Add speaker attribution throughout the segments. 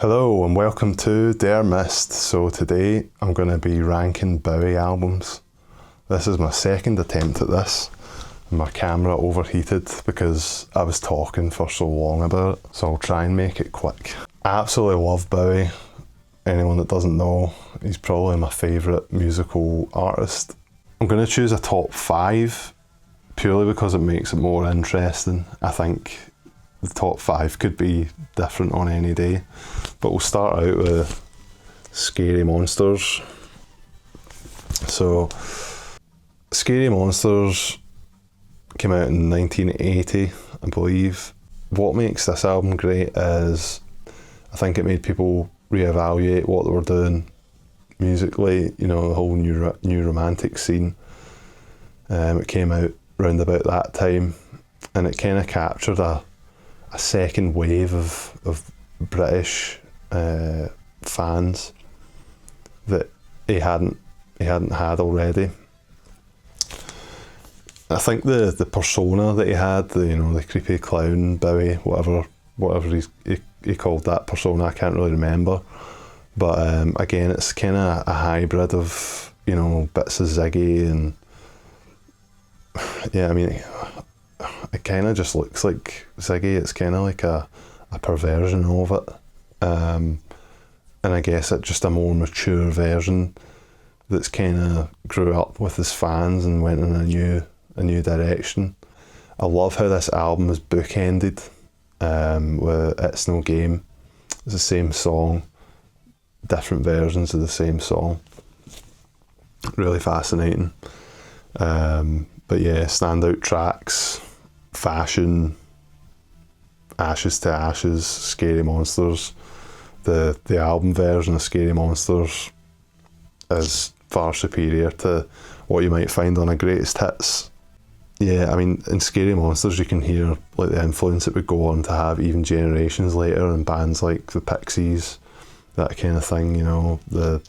Speaker 1: Hello and welcome to der.mist. So today I'm going to be ranking Bowie albums. This is my second attempt at this. My camera overheated because I was talking for so long about it, so I'll try and make it quick. I absolutely love Bowie. Anyone that doesn't know, he's probably my favourite musical artist. I'm going to choose a top 5 purely because it makes it more interesting. I think the top 5 could be different on any day, but we'll start out with Scary Monsters. So Scary Monsters came out in 1980, I believe. What makes this album great is I think it made people reevaluate what they were doing musically, you know, the whole new romantic scene. It came out round about that time, and it kind of captured a second wave of British fans that he hadn't had already. I think the persona that he had, the creepy clown Bowie, whatever he called that persona, I can't really remember. But again, it's kind of a hybrid of, bits of Ziggy and yeah, I mean, it kind of just looks like Ziggy. It's kind of like a perversion of it, and I guess it's just a more mature version that's kind of grew up with his fans and went in a new direction. I love how this album is bookended with It's No Game. It's the same song, different versions of the same song. Really fascinating. But yeah, standout tracks: Fashion, Ashes to Ashes, Scary Monsters. The album version of Scary Monsters is far superior to what you might find on a greatest hits. Yeah, I mean, in Scary Monsters you can hear like the influence it would go on to have even generations later in bands like the Pixies, that kind of thing, the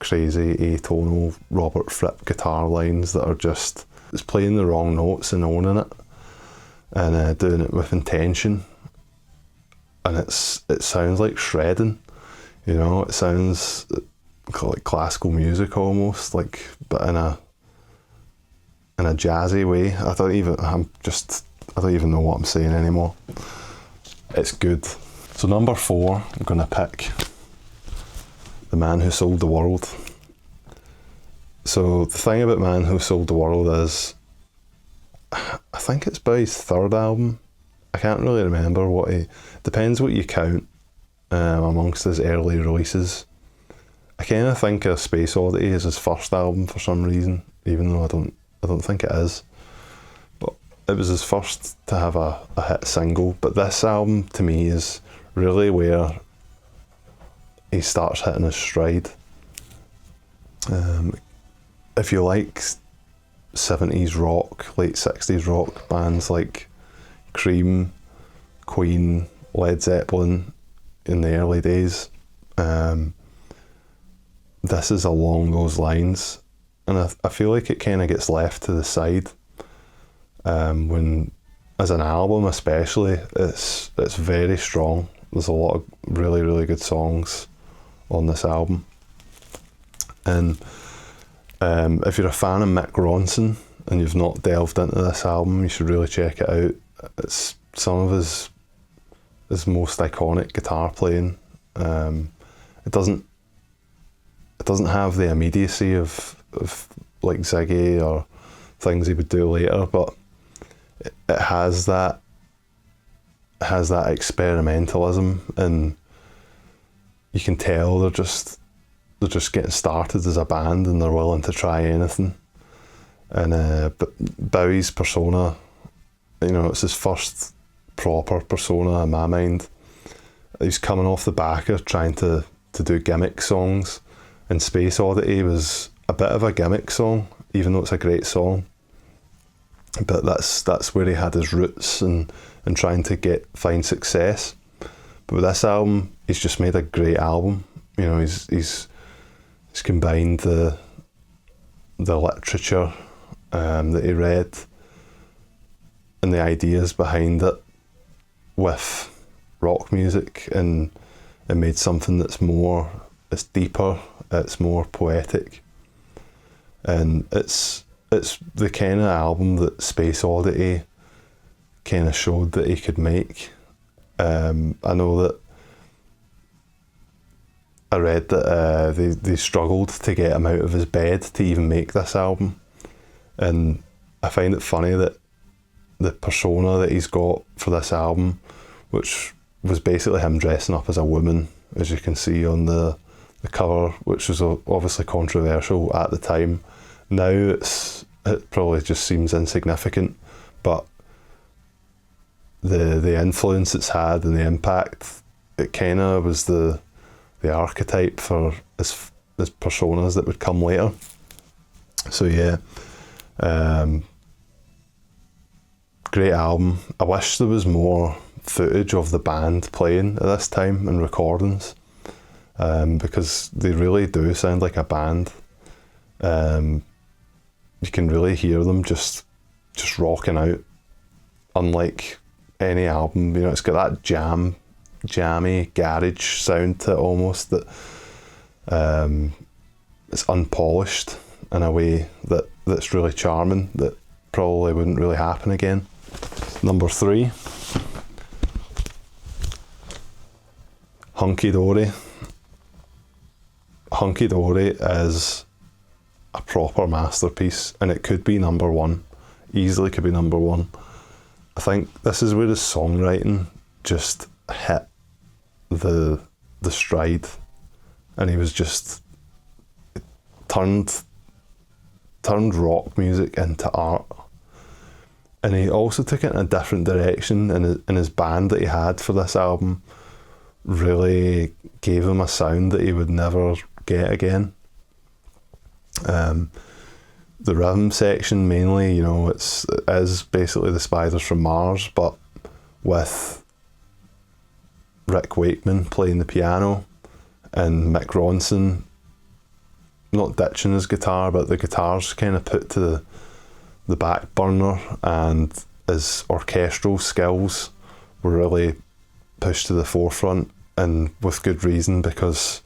Speaker 1: crazy atonal Robert Fripp guitar lines that are just, it's playing the wrong notes and owning it, and doing it with intention, and it sounds like shredding, it sounds like classical music almost, like, but in a jazzy way. I don't even know what I'm saying anymore. It's good. So number 4, I'm gonna pick The Man Who Sold the World. So the thing about Man Who Sold the World is, I think it's Bowie's 3rd album. I can't really remember depends what you count amongst his early releases. I kind of think A Space Oddity is his 1st album for some reason, even though I don't think it is. But it was his first to have a hit single. But this album to me is really where he starts hitting his stride. If you like 70s rock, late 60s rock bands like Cream, Queen, Led Zeppelin in the early days, this is along those lines, and I feel like it kind of gets left to the side when, as an album especially, it's very strong. There's a lot of really, really good songs on this album, and if you're a fan of Mick Ronson and you've not delved into this album, you should really check it out. It's some of his most iconic guitar playing. It doesn't have the immediacy of like Ziggy or things he would do later, but it has that experimentalism, and you can tell they're just getting started as a band and they're willing to try anything. And but Bowie's persona, it's his first proper persona in my mind. He's coming off the back of trying to do gimmick songs, and Space Oddity was a bit of a gimmick song, even though it's a great song. But that's where he had his roots and trying to find success. But with this album, he's just made a great album. He's combined the literature that he read and the ideas behind it with rock music, and and made something it's deeper, it's more poetic, and it's the kind of album that Space Oddity kind of showed that he could make. I know that I read that they struggled to get him out of his bed to even make this album, and I find it funny that the persona that he's got for this album, which was basically him dressing up as a woman, as you can see on the cover, which was obviously controversial at the time. Now it probably just seems insignificant, but the influence it's had and the impact, it kind of was the archetype for his personas that would come later. So yeah, great album. I wish there was more footage of the band playing at this time and recordings, because they really do sound like a band. You can really hear them just rocking out, unlike any album. You know, it's got that jammy garage sound to it almost, that it's unpolished in a way that's really charming, that probably wouldn't really happen again. Number 3, Hunky Dory. Hunky Dory is a proper masterpiece, and it could be number 1, easily could be number 1. I think this is where his songwriting just hit the stride, and he was just turned rock music into art. And he also took it in a different direction, and his band that he had for this album really gave him a sound that he would never get again. The rhythm section mainly, you know, it is basically the Spiders from Mars, but with Rick Wakeman playing the piano and Mick Ronson not ditching his guitar, but the guitar's kind of put to the back burner, and his orchestral skills were really pushed to the forefront, and with good reason, because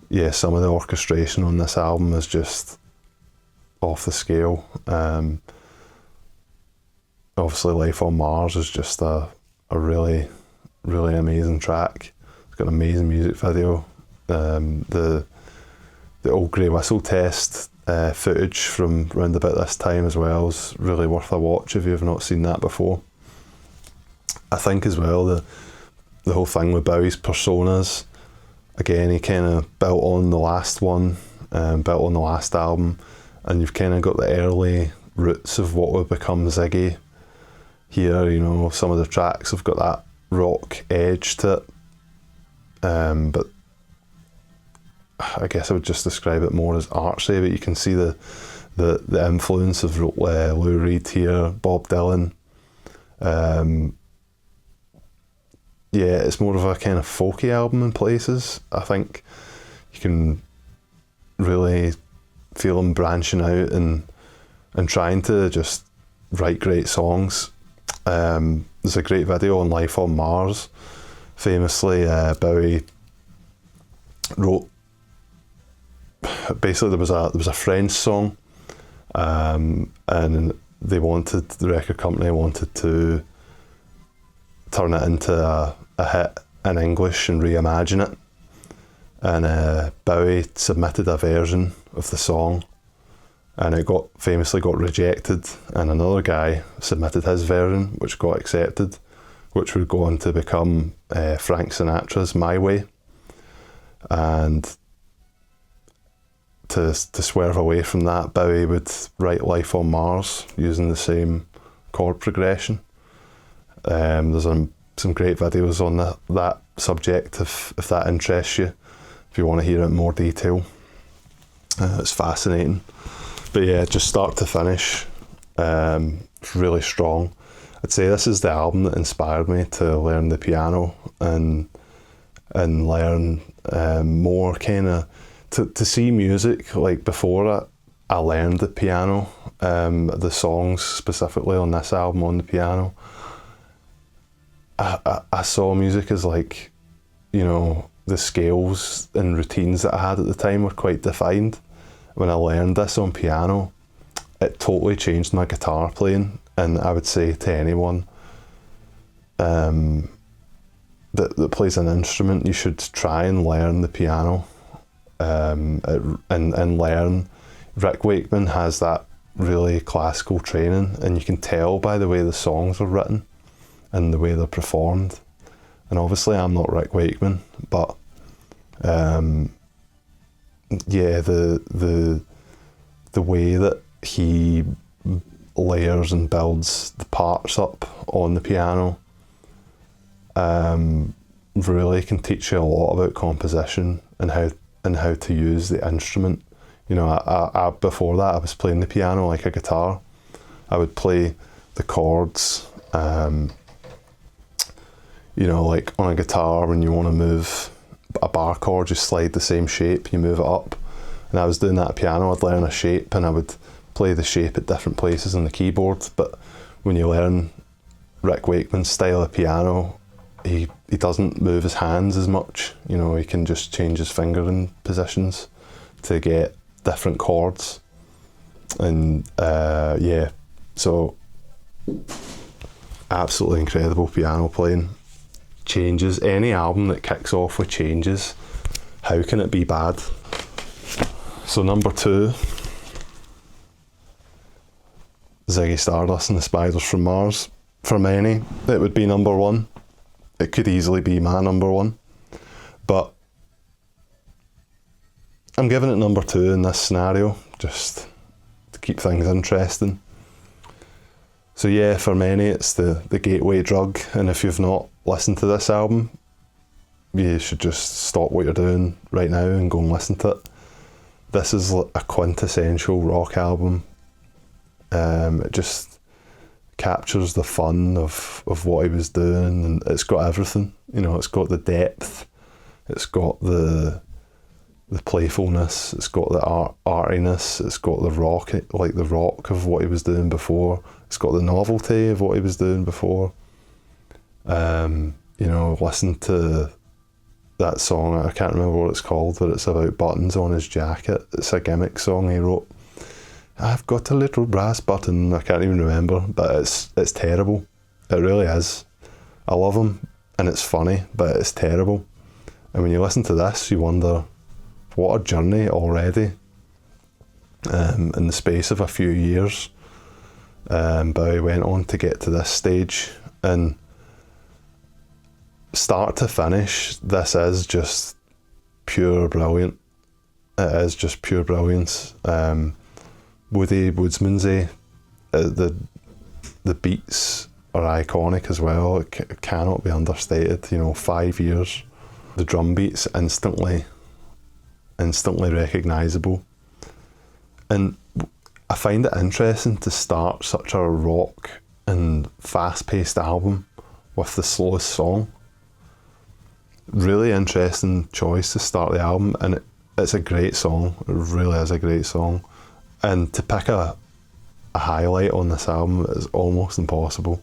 Speaker 1: yeah, some of the orchestration on this album is just off the scale. Obviously Life on Mars is just a really, really amazing track. It's got an amazing music video. The Old Grey Whistle Test footage from around about this time as well is really worth a watch if you've not seen that before. I think as well the whole thing with Bowie's personas, again, he kind of built on the last one, built on the last album, and you've kind of got the early roots of what would become Ziggy here. You know, some of the tracks have got that rock edge to it, but I guess I would just describe it more as artsy, but you can see the influence of Lou Reed here, Bob Dylan. Yeah, it's more of a kind of folky album in places. I think you can really feel him branching out and trying to just write great songs. There's a great video on Life on Mars. Famously, Bowie wrote, basically there was a French song, and the record company wanted to turn it into a hit in English and reimagine it, and Bowie submitted a version of the song, and it famously got rejected, and another guy submitted his version, which got accepted, which would go on to become Frank Sinatra's My Way. And to swerve away from that, Bowie would write Life on Mars using the same chord progression. There's some great videos on that subject if that interests you, if you want to hear it in more detail. It's fascinating. But yeah, just start to finish, it's really strong. I'd say this is the album that inspired me to learn the piano and learn more kind of to see music. Like before I learned the piano, the songs specifically on this album on the piano, I saw music as like you know, the scales and routines that I had at the time were quite defined. When I learned this on piano, it totally changed my guitar playing, and I would say to anyone that plays an instrument, you should try and learn the piano and learn. Rick Wakeman has that really classical training, and you can tell by the way the songs are written and the way they're performed. And obviously I'm not Rick Wakeman, but yeah, the way that he layers and builds the parts up on the piano really can teach you a lot about composition and how to use the instrument. You know, I before that I was playing the piano like a guitar. I would play the chords, you know, like on a guitar when you want to move a bar chord, you slide the same shape, you move it up. And I was doing that at piano. I'd learn a shape and I would play the shape at different places on the keyboard. But when you learn Rick Wakeman's style of piano, he doesn't move his hands as much. You know, he can just change his fingering positions to get different chords. And yeah, so absolutely incredible piano playing. Changes, any album that kicks off with changes, how can it be bad? So number 2, Ziggy Stardust and the Spiders from Mars. For many, it would be number 1. It could easily be my number 1. But I'm giving it number 2 in this scenario, just to keep things interesting. So yeah, for many it's the gateway drug, and if you've not listened to this album, you should just stop what you're doing right now and go and listen to it. This is a quintessential rock album. It just captures the fun of what he was doing, and it's got everything. You know, it's got the depth, it's got the playfulness, it's got the artiness, it's got the rock, like the rock of what he was doing before. It's got the novelty of what he was doing before. You know, listen to that song, I can't remember what it's called, but it's about buttons on his jacket. It's a gimmick song he wrote. I've got a little brass button, I can't even remember, but it's terrible. It really is. I love him, and it's funny, but it's terrible. And when you listen to this, you wonder, what a journey already. In the space of a few years, Bowie went on to get to this stage, and start to finish, this is just pure brilliant. It is just pure brilliance. Woody Woodsmansey, the beats are iconic as well. It cannot be understated. You know, 5 years, the drum beats instantly recognisable. And I find it interesting to start such a rock and fast-paced album with the slowest song. Really interesting choice to start the album, and it's a great song. It really is a great song. And to pick a highlight on this album is almost impossible.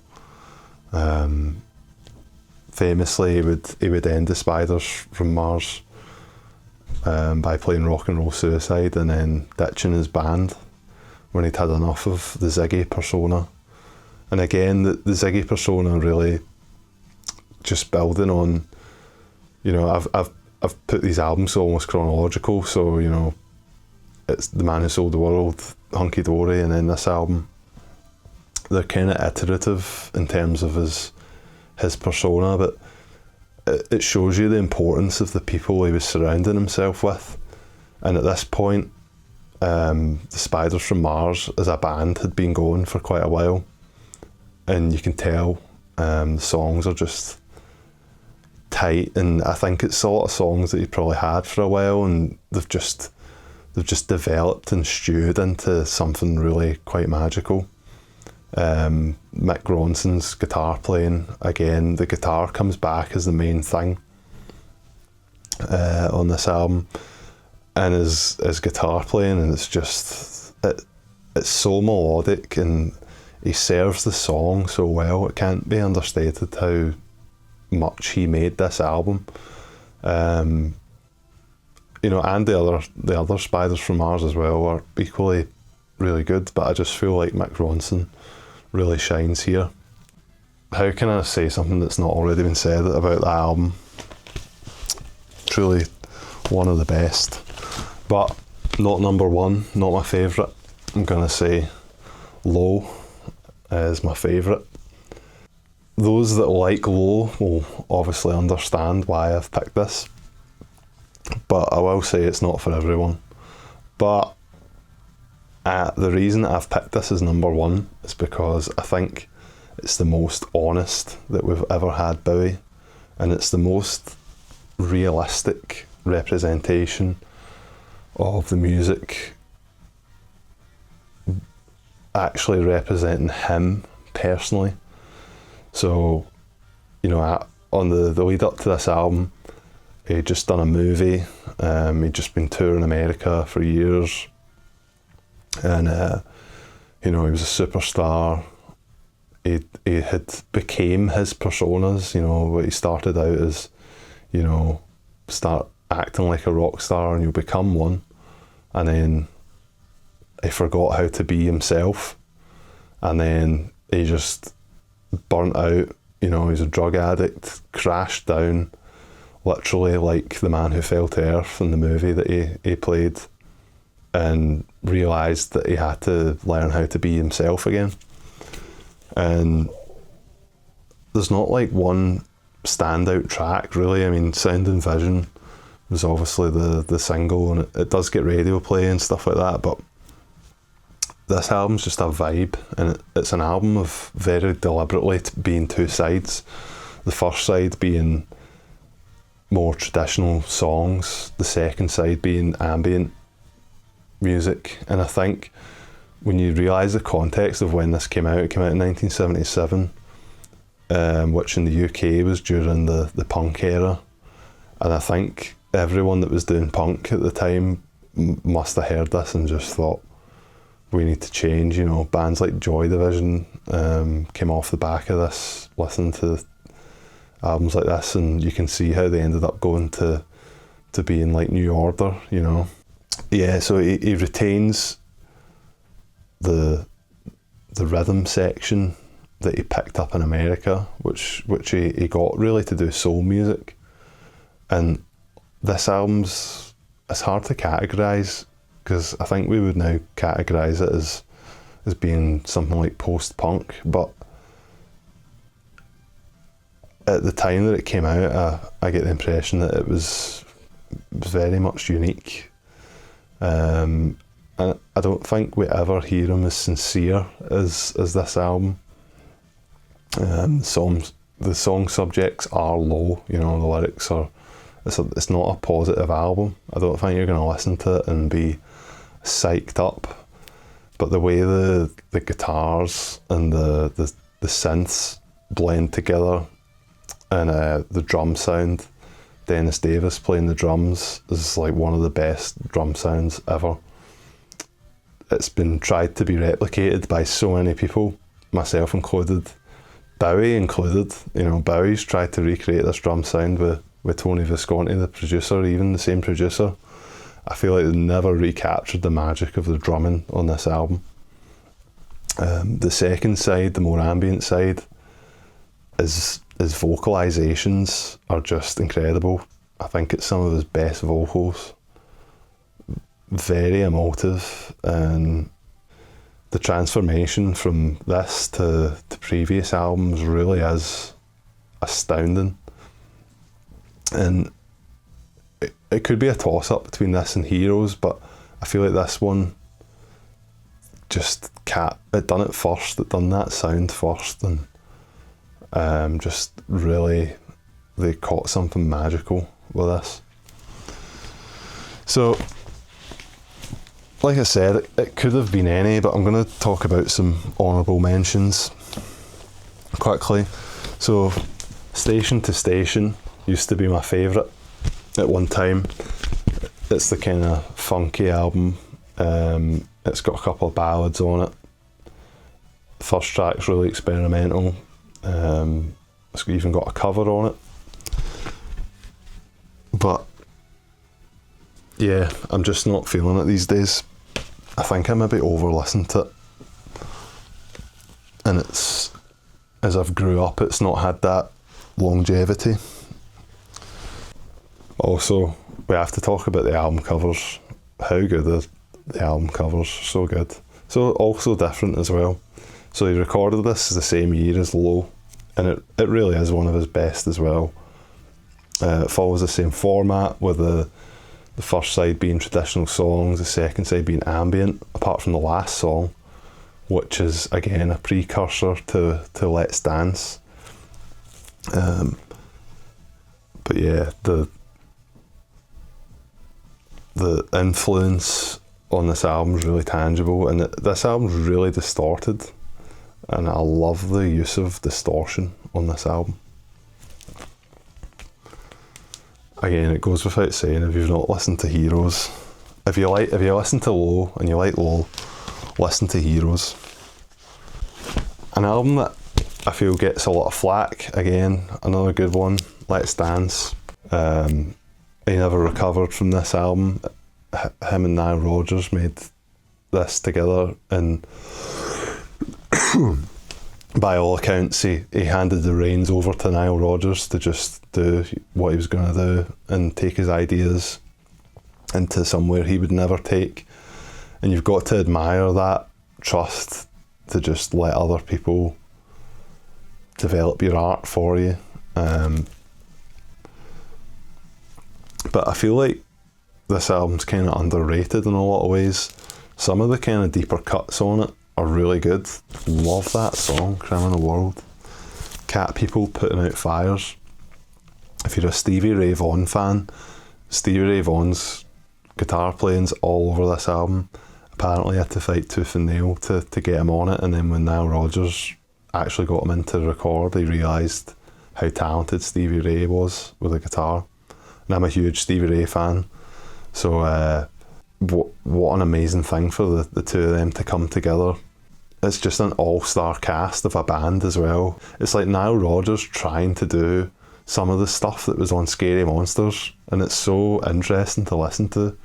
Speaker 1: Famously, he would end the Spiders from Mars by playing Rock and Roll Suicide and then ditching his band when he'd had enough of the Ziggy persona. And again, the Ziggy persona really just building on, you know, I've put these albums almost chronological, so, you know, it's The Man Who Sold the World, Hunky Dory, and then this album. They're kind of iterative in terms of his persona, but it shows you the importance of the people he was surrounding himself with. And at this point, the Spiders from Mars as a band had been going for quite a while, and you can tell the songs are just tight, and I think it's a lot of songs that he probably had for a while, and they've just developed and stewed into something really quite magical. Mick Ronson's guitar playing, again, the guitar comes back as the main thing on this album, and his guitar playing, and it's just it's so melodic, and he serves the song so well. It can't be understated how much he made this album. You know, and the other Spiders from Mars as well are equally really good, but I just feel like Mick Ronson really shines here. How can I say something that's not already been said about the album? Truly one of the best, but not number one, not my favourite. I'm gonna say Low is my favourite. Those that like Low will obviously understand why I've picked this, but I will say it's not for everyone. But the reason I've picked this as number one is because I think it's the most honest that we've ever had Bowie, and it's the most realistic representation of the music actually representing him personally. So, you know, on the lead up to this album, he'd just done a movie, he'd just been touring America for years, and you know, he was a superstar. He had became his personas, you know, what he started out as, you know, start acting like a rock star and you'll become one, and then he forgot how to be himself, and then he just burnt out, you know, he's a drug addict, crashed down, literally like the man who fell to earth in the movie that he played, and realised that he had to learn how to be himself again. And there's not like one standout track really. I mean, Sound and Vision was obviously the single, and it does get radio play and stuff like that, but this album's just a vibe, and it's an album of very deliberately being two sides. The first side being more traditional songs, the second side being ambient music. And I think when you realise the context of when this came out, it came out in 1977, which in the UK was during the punk era, and I think everyone that was doing punk at the time must have heard this and just thought, we need to change. You know, bands like Joy Division came off the back of this, listening to albums like this, and you can see how they ended up going to being like New Order, you know. Yeah, so he retains the rhythm section that he picked up in America, which he got really to do soul music. And this album's, it's hard to categorise, because I think we would now categorise it as being something like post-punk, but at the time that it came out, I get the impression that it was very much unique. And I don't think we ever hear him as sincere as this album. The song subjects are low, you know, the lyrics are, it's not a positive album. I don't think you're going to listen to it and be psyched up, but the way the guitars and the synths blend together, and the drum sound, Dennis Davis playing the drums, is like one of the best drum sounds ever. It's been tried to be replicated by so many people, myself included, Bowie included. You know, Bowie's tried to recreate this drum sound with Tony Visconti, the producer, even the same producer. I feel like they never recaptured the magic of the drumming on this album. The second side, the more ambient side, his vocalisations are just incredible. I think it's some of his best vocals. Very emotive, and the transformation from this to previous albums really is astounding. And it could be a toss-up between this and Heroes, but I feel like this one just it done it first, it done that sound first, and just really they caught something magical with this. So, like I said, it could have been any, but I'm going to talk about some honourable mentions quickly. So, Station to Station used to be my favourite at one time. It's the kind of funky album. It's got a couple of ballads on it. The first track's really experimental. It's even got a cover on it. But yeah, I'm just not feeling it these days. I think I maybe over-listened to it. And it's, as I've grew up, it's not had that longevity. Also, we have to talk about the album covers. How good are the album covers? So good. So also different as well. So he recorded this the same year as Low, and it really is one of his best as well. It follows the same format, with the first side being traditional songs, the second side being ambient, apart from the last song, which is again a precursor to Let's Dance. But yeah, the influence on this album is really tangible, and this album's really distorted, and I love the use of distortion on this album. Again, it goes without saying, if you've not listened to Heroes, if you listen to Low and you like Low, listen to Heroes. An album that I feel gets a lot of flack. Again, another good one, Let's Dance. He never recovered from this album. Him and Nile Rodgers made this together, and by all accounts, he handed the reins over to Nile Rodgers to just do what he was going to do and take his ideas into somewhere he would never take. And you've got to admire that trust to just let other people develop your art for you. But I feel like this album's kind of underrated in a lot of ways. Some of the kind of deeper cuts on it are really good. Love that song, Criminal World. Cat People, Putting Out Fires. If you're a Stevie Ray Vaughan fan, Stevie Ray Vaughan's guitar playing's all over this album. Apparently had to fight tooth and nail to get him on it, and then when Nile Rodgers actually got him in to record, he realised how talented Stevie Ray was with the guitar. And I'm a huge Stevie Ray fan, so what an amazing thing for the two of them to come together. It's just an all-star cast of a band as well. It's like Nile Rodgers trying to do some of the stuff that was on Scary Monsters, and it's so interesting to listen to.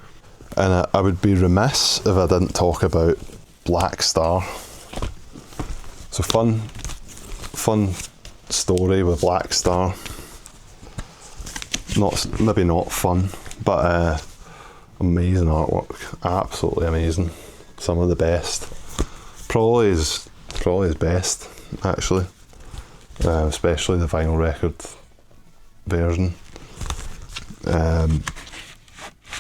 Speaker 1: And I would be remiss if I didn't talk about Black Star. So fun story with Black Star. Maybe not fun, but amazing artwork, absolutely amazing. Some of the best, probably his best actually, especially the vinyl record version.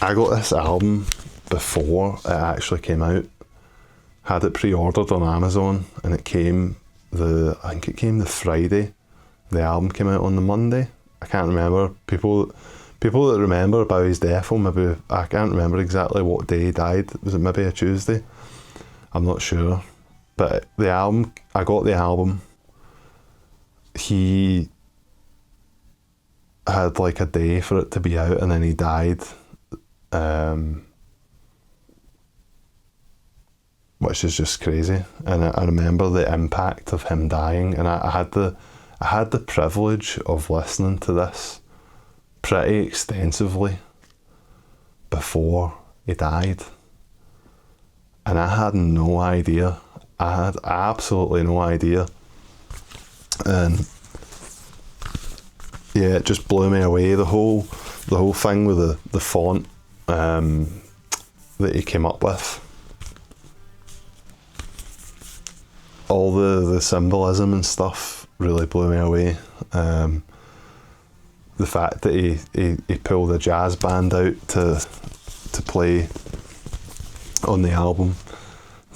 Speaker 1: I got this album before it actually came out. Had it pre-ordered on Amazon, and it came the Friday. The album came out on the Monday. I can't remember. People that remember Bowie's death, maybe I can't remember exactly what day he died. Was it maybe a Tuesday? I'm not sure. But the album, I got the album. He had like a day for it to be out, and then he died. Which is just crazy. And I remember the impact of him dying, and I had the privilege of listening to this pretty extensively before he died, and I had no idea. I had absolutely no idea, and yeah, it just blew me away. The whole thing with the font that he came up with, all the symbolism and stuff really blew me away. The fact that he pulled a jazz band out to play on the album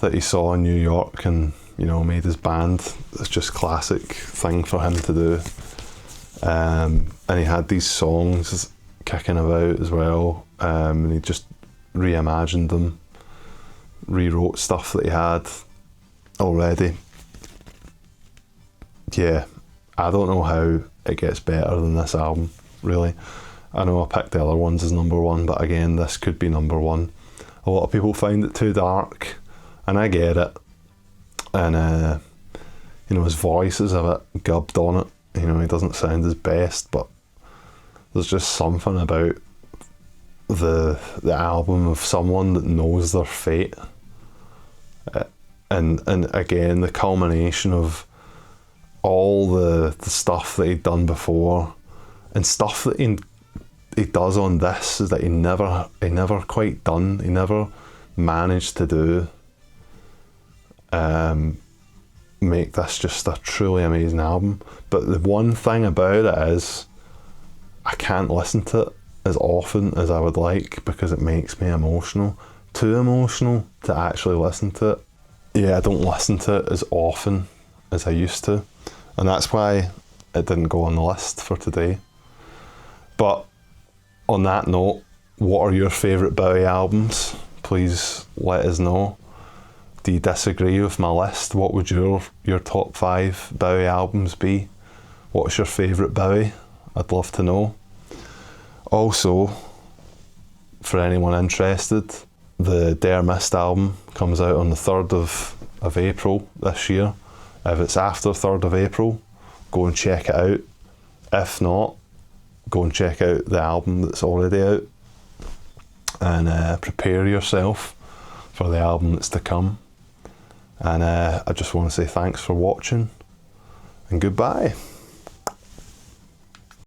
Speaker 1: that he saw in New York, and made his band. It's just classic thing for him to do. And he had these songs kicking about as well, and he just reimagined them, rewrote stuff that he had already. Yeah, I don't know how it gets better than this album, really. I know I picked the other ones as number one, but again, this could be number one. A lot of people find it too dark, and I get it. And his voice is a bit gubbed on it. He doesn't sound his best, but there's just something about the album of someone that knows their fate, and again the culmination of all the stuff that he'd done before and stuff that he does on this is that he never quite done. He never managed to do. Make this just a truly amazing album. But the one thing about it is I can't listen to it as often as I would like because it makes me emotional. Too emotional to actually listen to it. Yeah, I don't listen to it as often as I used to. And that's why it didn't go on the list for today. But on that note, what are your favourite Bowie albums? Please let us know. Do you disagree with my list? What would your top 5 Bowie albums be? What's your favourite Bowie? I'd love to know. Also, for anyone interested, the der.mist album comes out on the 3rd of April this year. If it's after 3rd of April, go and check it out. If not, go and check out the album that's already out. And prepare yourself for the album that's to come. And I just want to say thanks for watching and goodbye.